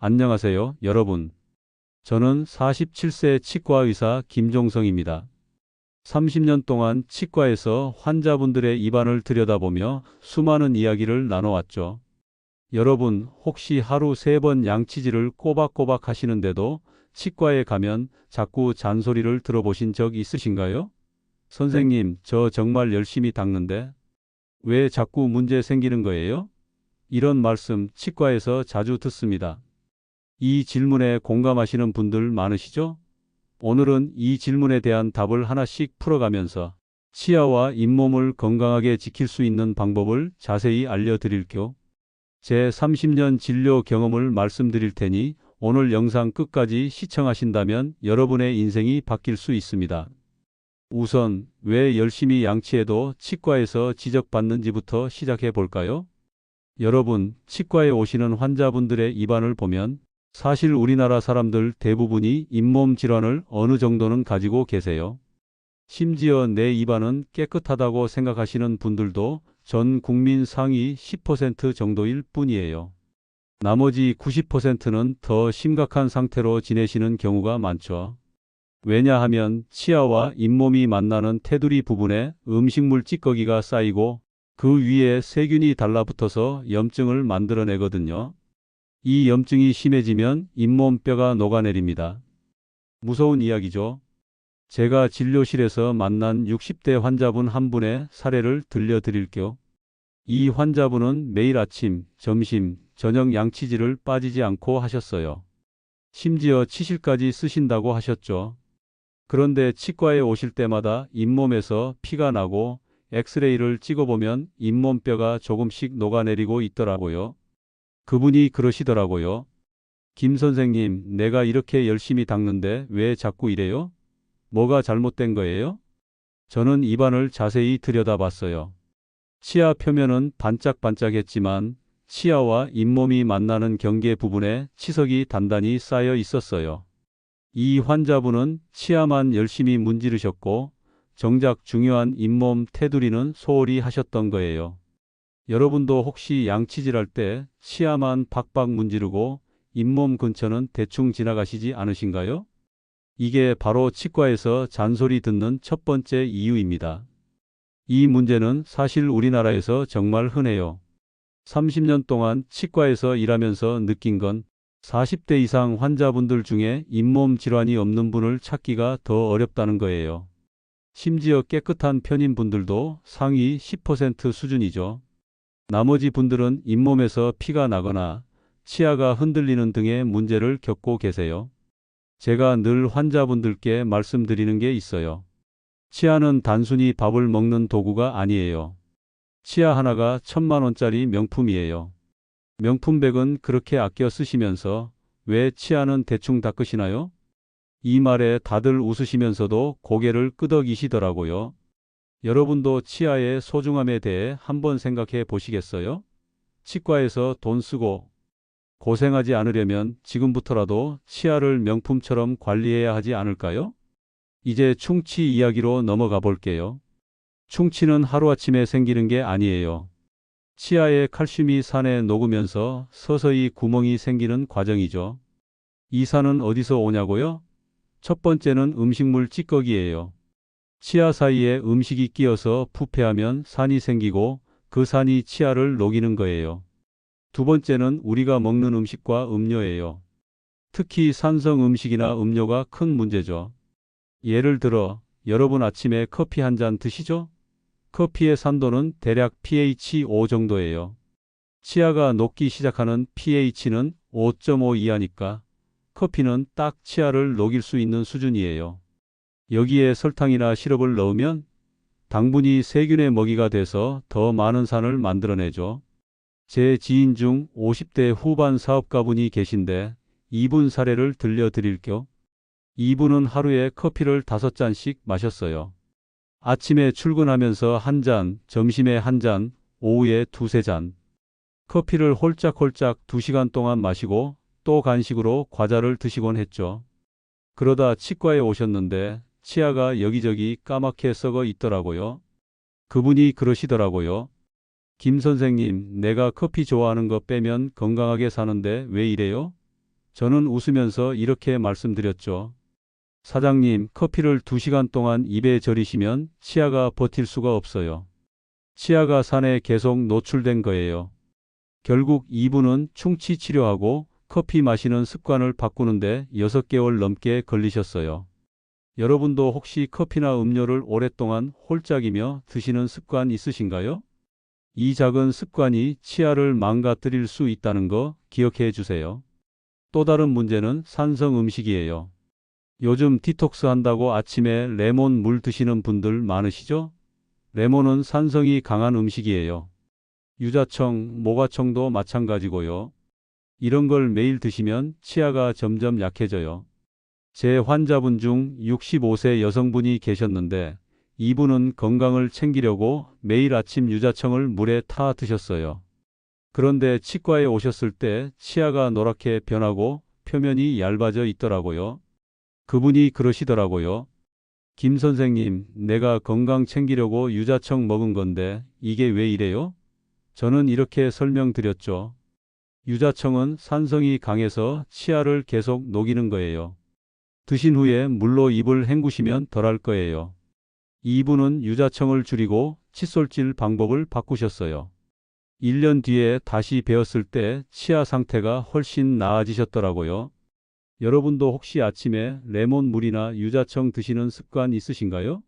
안녕하세요, 여러분. 저는 47세 치과 의사 김종성입니다. 30년 동안 치과에서 환자분들의 입안을 들여다보며 수많은 이야기를 나눠왔죠. 여러분, 혹시 하루 3번 양치질을 꼬박꼬박 하시는데도 치과에 가면 자꾸 잔소리를 들어보신 적 있으신가요? 선생님, 저 정말 열심히 닦는데 왜 자꾸 문제 생기는 거예요? 이런 말씀 치과에서 자주 듣습니다. 이 질문에 공감하시는 분들 많으시죠? 오늘은 이 질문에 대한 답을 하나씩 풀어가면서 치아와 잇몸을 건강하게 지킬 수 있는 방법을 자세히 알려드릴게요. 제 30년 진료 경험을 말씀드릴 테니 오늘 영상 끝까지 시청하신다면 여러분의 인생이 바뀔 수 있습니다. 우선 왜 열심히 양치해도 치과에서 지적받는지부터 시작해 볼까요? 여러분, 치과에 오시는 환자분들의 입안을 보면 사실 우리나라 사람들 대부분이 잇몸 질환을 어느 정도는 가지고 계세요. 심지어 내 입안은 깨끗하다고 생각하시는 분들도 전 국민 상위 10% 정도일 뿐이에요. 나머지 90%는 더 심각한 상태로 지내시는 경우가 많죠. 왜냐하면 치아와 잇몸이 만나는 테두리 부분에 음식물 찌꺼기가 쌓이고 그 위에 세균이 달라붙어서 염증을 만들어내거든요. 이 염증이 심해지면 잇몸뼈가 녹아내립니다. 무서운 이야기죠. 제가 진료실에서 만난 60대 환자분 한 분의 사례를 들려드릴게요. 이 환자분은 매일 아침, 점심, 저녁 양치질을 빠지지 않고 하셨어요. 심지어 치실까지 쓰신다고 하셨죠. 그런데 치과에 오실 때마다 잇몸에서 피가 나고 엑스레이를 찍어보면 잇몸뼈가 조금씩 녹아내리고 있더라고요. 그분이 그러시더라고요. 김 선생님, 내가 이렇게 열심히 닦는데 왜 자꾸 이래요? 뭐가 잘못된 거예요? 저는 입안을 자세히 들여다봤어요. 치아 표면은 반짝반짝했지만 치아와 잇몸이 만나는 경계 부분에 치석이 단단히 쌓여 있었어요. 이 환자분은 치아만 열심히 문지르셨고 정작 중요한 잇몸 테두리는 소홀히 하셨던 거예요. 여러분도 혹시 양치질할 때 치아만 박박 문지르고 잇몸 근처는 대충 지나가시지 않으신가요? 이게 바로 치과에서 잔소리 듣는 첫 번째 이유입니다. 이 문제는 사실 우리나라에서 정말 흔해요. 30년 동안 치과에서 일하면서 느낀 건 40대 이상 환자분들 중에 잇몸 질환이 없는 분을 찾기가 더 어렵다는 거예요. 심지어 깨끗한 편인 분들도 상위 10% 수준이죠. 나머지 분들은 잇몸에서 피가 나거나 치아가 흔들리는 등의 문제를 겪고 계세요. 제가 늘 환자분들께 말씀드리는 게 있어요. 치아는 단순히 밥을 먹는 도구가 아니에요. 치아 하나가 1,000만 원짜리 명품이에요. 명품백은 그렇게 아껴 쓰시면서 왜 치아는 대충 닦으시나요? 이 말에 다들 웃으시면서도 고개를 끄덕이시더라고요. 여러분도 치아의 소중함에 대해 한번 생각해 보시겠어요? 치과에서 돈 쓰고 고생하지 않으려면 지금부터라도 치아를 명품처럼 관리해야 하지 않을까요? 이제 충치 이야기로 넘어가 볼게요. 충치는 하루아침에 생기는 게 아니에요. 치아의 칼슘이 산에 녹으면서 서서히 구멍이 생기는 과정이죠. 이 산은 어디서 오냐고요? 첫 번째는 음식물 찌꺼기예요. 치아 사이에 음식이 끼어서 부패하면 산이 생기고 그 산이 치아를 녹이는 거예요. 두 번째는 우리가 먹는 음식과 음료예요. 특히 산성 음식이나 음료가 큰 문제죠. 예를 들어 여러분 아침에 커피 한 잔 드시죠? 커피의 산도는 대략 pH 5 정도예요. 치아가 녹기 시작하는 pH는 5.5 이하니까 커피는 딱 치아를 녹일 수 있는 수준이에요. 여기에 설탕이나 시럽을 넣으면 당분이 세균의 먹이가 돼서 더 많은 산을 만들어내죠. 제 지인 중 50대 후반 사업가분이 계신데 이분 사례를 들려드릴게요. 이분은 하루에 커피를 5잔씩 마셨어요. 아침에 출근하면서 한 잔, 점심에 한 잔, 오후에 두세 잔. 커피를 홀짝홀짝 2시간 동안 마시고 또 간식으로 과자를 드시곤 했죠. 그러다 치과에 오셨는데 치아가 여기저기 까맣게 썩어 있더라고요. 그분이 그러시더라고요. 김 선생님, 내가 커피 좋아하는 거 빼면 건강하게 사는데 왜 이래요? 저는 웃으면서 이렇게 말씀드렸죠. 사장님, 커피를 2시간 동안 입에 절이시면 치아가 버틸 수가 없어요. 치아가 산에 계속 노출된 거예요. 결국 이분은 충치 치료하고 커피 마시는 습관을 바꾸는데 6개월 넘게 걸리셨어요. 여러분도 혹시 커피나 음료를 오랫동안 홀짝이며 드시는 습관 있으신가요? 이 작은 습관이 치아를 망가뜨릴 수 있다는 거 기억해 주세요. 또 다른 문제는 산성 음식이에요. 요즘 디톡스 한다고 아침에 레몬 물 드시는 분들 많으시죠? 레몬은 산성이 강한 음식이에요. 유자청, 모과청도 마찬가지고요. 이런 걸 매일 드시면 치아가 점점 약해져요. 제 환자분 중 65세 여성분이 계셨는데 이분은 건강을 챙기려고 매일 아침 유자청을 물에 타 드셨어요. 그런데 치과에 오셨을 때 치아가 노랗게 변하고 표면이 얇아져 있더라고요. 그분이 그러시더라고요. 김 선생님, 내가 건강 챙기려고 유자청 먹은 건데 이게 왜 이래요? 저는 이렇게 설명드렸죠. 유자청은 산성이 강해서 치아를 계속 녹이는 거예요. 드신 후에 물로 입을 헹구시면 덜할 거예요. 이분은 유자청을 줄이고 칫솔질 방법을 바꾸셨어요. 1년 뒤에 다시 배웠을 때 치아 상태가 훨씬 나아지셨더라고요. 여러분도 혹시 아침에 레몬 물이나 유자청 드시는 습관 있으신가요?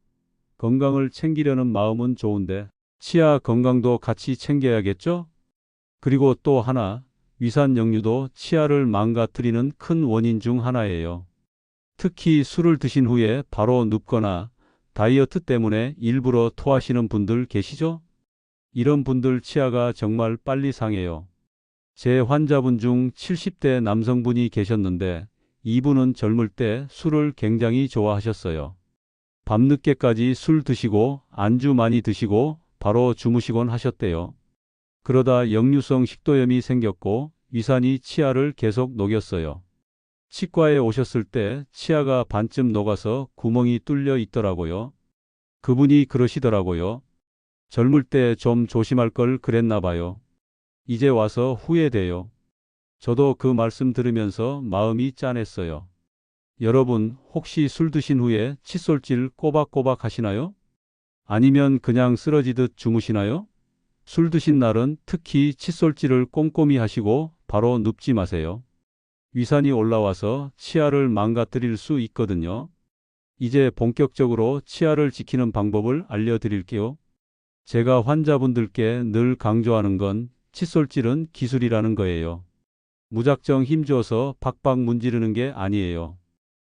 건강을 챙기려는 마음은 좋은데 치아 건강도 같이 챙겨야겠죠? 그리고 또 하나, 위산역류도 치아를 망가뜨리는 큰 원인 중 하나예요. 특히 술을 드신 후에 바로 눕거나 다이어트 때문에 일부러 토하시는 분들 계시죠? 이런 분들 치아가 정말 빨리 상해요. 제 환자분 중 70대 남성분이 계셨는데 이분은 젊을 때 술을 굉장히 좋아하셨어요. 밤늦게까지 술 드시고 안주 많이 드시고 바로 주무시곤 하셨대요. 그러다 역류성 식도염이 생겼고 위산이 치아를 계속 녹였어요. 치과에 오셨을 때 치아가 반쯤 녹아서 구멍이 뚫려 있더라고요. 그분이 그러시더라고요. 젊을 때 좀 조심할 걸 그랬나 봐요. 이제 와서 후회돼요. 저도 그 말씀 들으면서 마음이 짠했어요. 여러분, 혹시 술 드신 후에 칫솔질 꼬박꼬박 하시나요? 아니면 그냥 쓰러지듯 주무시나요? 술 드신 날은 특히 칫솔질을 꼼꼼히 하시고 바로 눕지 마세요. 위산이 올라와서 치아를 망가뜨릴 수 있거든요. 이제 본격적으로 치아를 지키는 방법을 알려드릴게요. 제가 환자분들께 늘 강조하는 건 칫솔질은 기술이라는 거예요. 무작정 힘줘서 박박 문지르는 게 아니에요.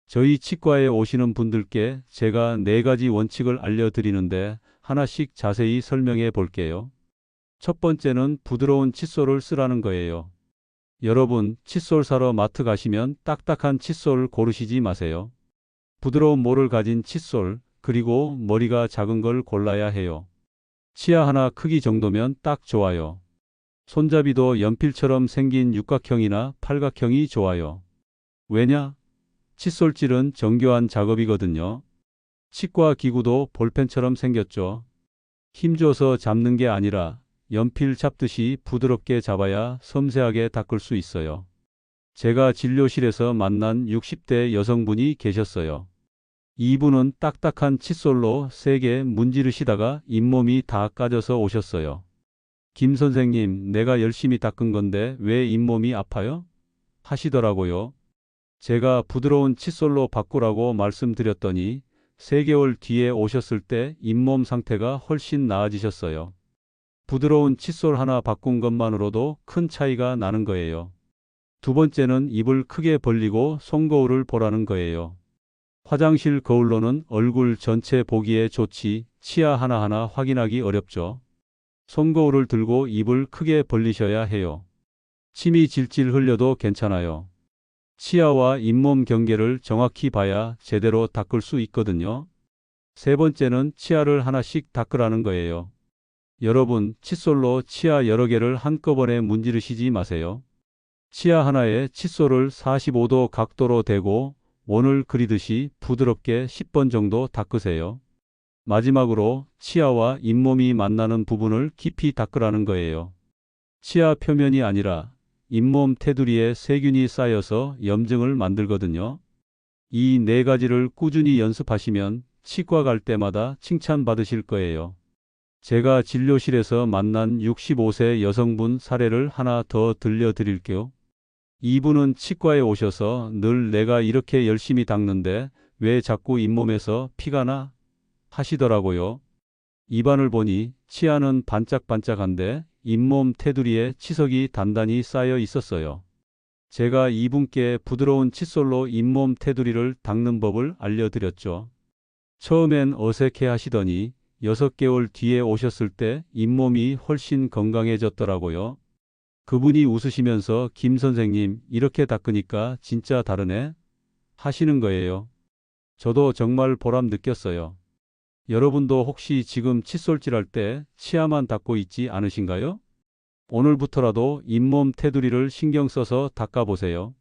저희 치과에 오시는 분들께 제가 4가지 원칙을 알려드리는데 하나씩 자세히 설명해 볼게요. 첫 번째는 부드러운 칫솔을 쓰라는 거예요. 여러분, 칫솔 사러 마트 가시면 딱딱한 칫솔 고르시지 마세요. 부드러운 모를 가진 칫솔, 그리고 머리가 작은 걸 골라야 해요. 치아 하나 크기 정도면 딱 좋아요. 손잡이도 연필처럼 생긴 육각형이나 팔각형이 좋아요. 왜냐? 칫솔질은 정교한 작업이거든요. 치과 기구도 볼펜처럼 생겼죠. 힘줘서 잡는 게 아니라 연필 잡듯이 부드럽게 잡아야 섬세하게 닦을 수 있어요. 제가 진료실에서 만난 60대 여성분이 계셨어요. 이분은 딱딱한 칫솔로 세게 문지르시다가 잇몸이 다 까져서 오셨어요. 김 선생님, 내가 열심히 닦은 건데 왜 잇몸이 아파요? 하시더라고요. 제가 부드러운 칫솔로 바꾸라고 말씀드렸더니 3개월 뒤에 오셨을 때 잇몸 상태가 훨씬 나아지셨어요. 부드러운 칫솔 하나 바꾼 것만으로도 큰 차이가 나는 거예요. 두 번째는 입을 크게 벌리고 손거울을 보라는 거예요. 화장실 거울로는 얼굴 전체 보기에 좋지 치아 하나하나 확인하기 어렵죠. 손거울을 들고 입을 크게 벌리셔야 해요. 침이 질질 흘려도 괜찮아요. 치아와 잇몸 경계를 정확히 봐야 제대로 닦을 수 있거든요. 세 번째는 치아를 하나씩 닦으라는 거예요. 여러분, 칫솔로 치아 여러 개를 한꺼번에 문지르시지 마세요. 치아 하나에 칫솔을 45도 각도로 대고 원을 그리듯이 부드럽게 10번 정도 닦으세요. 마지막으로 치아와 잇몸이 만나는 부분을 깊이 닦으라는 거예요. 치아 표면이 아니라 잇몸 테두리에 세균이 쌓여서 염증을 만들거든요. 이 네 가지를 꾸준히 연습하시면 치과 갈 때마다 칭찬받으실 거예요. 제가 진료실에서 만난 65세 여성분 사례를 하나 더 들려드릴게요. 이분은 치과에 오셔서 늘 내가 이렇게 열심히 닦는데 왜 자꾸 잇몸에서 피가 나? 하시더라고요. 입안을 보니 치아는 반짝반짝한데 잇몸 테두리에 치석이 단단히 쌓여 있었어요. 제가 이분께 부드러운 칫솔로 잇몸 테두리를 닦는 법을 알려드렸죠. 처음엔 어색해 하시더니 6개월 뒤에 오셨을 때 잇몸이 훨씬 건강해졌더라고요. 그분이 웃으시면서 김 선생님, 이렇게 닦으니까 진짜 다르네? 하시는 거예요. 저도 정말 보람 느꼈어요. 여러분도 혹시 지금 칫솔질할 때 치아만 닦고 있지 않으신가요? 오늘부터라도 잇몸 테두리를 신경 써서 닦아보세요.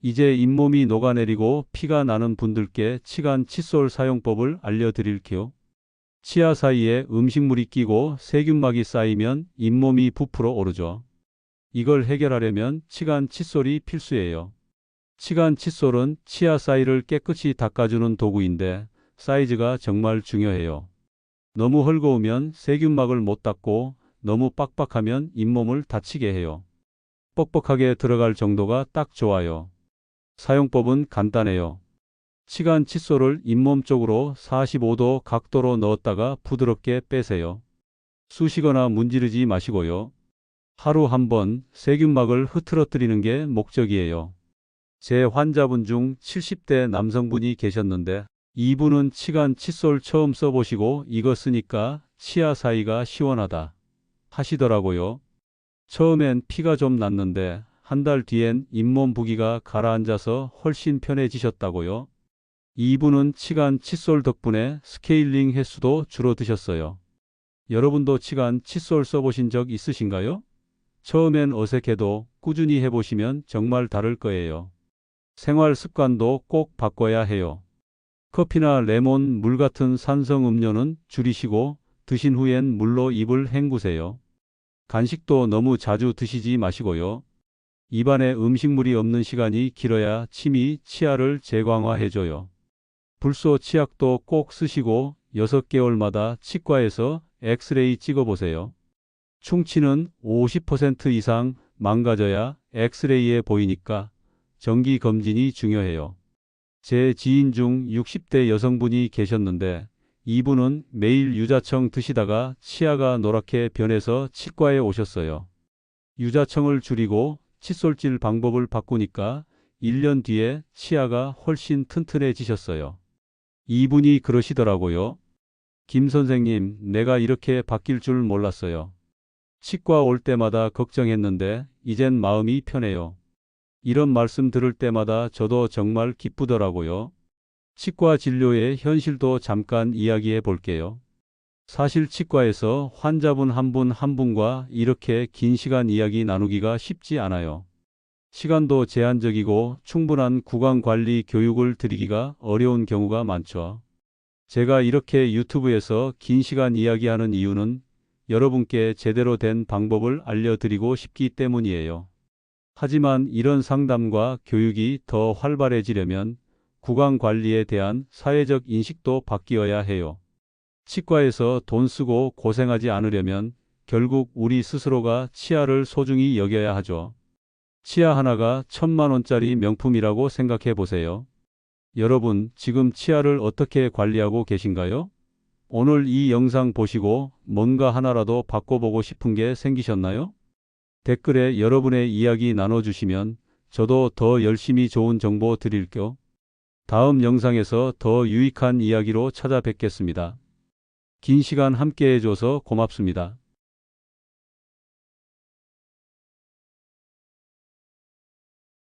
이제 잇몸이 녹아내리고 피가 나는 분들께 치간 칫솔 사용법을 알려드릴게요. 치아 사이에 음식물이 끼고 세균막이 쌓이면 잇몸이 부풀어 오르죠. 이걸 해결하려면 치간 칫솔이 필수예요. 치간 칫솔은 치아 사이를 깨끗이 닦아주는 도구인데 사이즈가 정말 중요해요. 너무 헐거우면 세균막을 못 닦고 너무 빡빡하면 잇몸을 다치게 해요. 뻑뻑하게 들어갈 정도가 딱 좋아요. 사용법은 간단해요. 치간 칫솔을 잇몸 쪽으로 45도 각도로 넣었다가 부드럽게 빼세요. 쑤시거나 문지르지 마시고요. 하루 한 번 세균막을 흐트러뜨리는 게 목적이에요. 제 환자분 중 70대 남성분이 계셨는데 이분은 치간 칫솔 처음 써보시고 이거 쓰니까 치아 사이가 시원하다 하시더라고요. 처음엔 피가 좀 났는데 한 달 뒤엔 잇몸 부기가 가라앉아서 훨씬 편해지셨다고요. 이분은 치간 칫솔 덕분에 스케일링 횟수도 줄어드셨어요. 여러분도 치간 칫솔 써보신 적 있으신가요? 처음엔 어색해도 꾸준히 해보시면 정말 다를 거예요. 생활 습관도 꼭 바꿔야 해요. 커피나 레몬, 물 같은 산성 음료는 줄이시고 드신 후엔 물로 입을 헹구세요. 간식도 너무 자주 드시지 마시고요. 입안에 음식물이 없는 시간이 길어야 침이 치아를 재광화해줘요. 불소 치약도 꼭 쓰시고 6개월마다 치과에서 엑스레이 찍어보세요. 충치는 50% 이상 망가져야 엑스레이에 보이니까 정기 검진이 중요해요. 제 지인 중 60대 여성분이 계셨는데 이분은 매일 유자청 드시다가 치아가 노랗게 변해서 치과에 오셨어요. 유자청을 줄이고 칫솔질 방법을 바꾸니까 1년 뒤에 치아가 훨씬 튼튼해지셨어요. 이분이 그러시더라고요. 김 선생님, 내가 이렇게 바뀔 줄 몰랐어요. 치과 올 때마다 걱정했는데 이젠 마음이 편해요. 이런 말씀 들을 때마다 저도 정말 기쁘더라고요. 치과 진료의 현실도 잠깐 이야기해 볼게요. 사실 치과에서 환자분 한 분 한 분과 이렇게 긴 시간 이야기 나누기가 쉽지 않아요. 시간도 제한적이고 충분한 구강 관리 교육을 드리기가 어려운 경우가 많죠. 제가 이렇게 유튜브에서 긴 시간 이야기하는 이유는 여러분께 제대로 된 방법을 알려드리고 싶기 때문이에요. 하지만 이런 상담과 교육이 더 활발해지려면 구강 관리에 대한 사회적 인식도 바뀌어야 해요. 치과에서 돈 쓰고 고생하지 않으려면 결국 우리 스스로가 치아를 소중히 여겨야 하죠. 치아 하나가 1,000만 원짜리 명품이라고 생각해 보세요. 여러분, 지금 치아를 어떻게 관리하고 계신가요? 오늘 이 영상 보시고 뭔가 하나라도 바꿔보고 싶은 게 생기셨나요? 댓글에 여러분의 이야기 나눠주시면 저도 더 열심히 좋은 정보 드릴게요. 다음 영상에서 더 유익한 이야기로 찾아뵙겠습니다. 긴 시간 함께 해줘서 고맙습니다.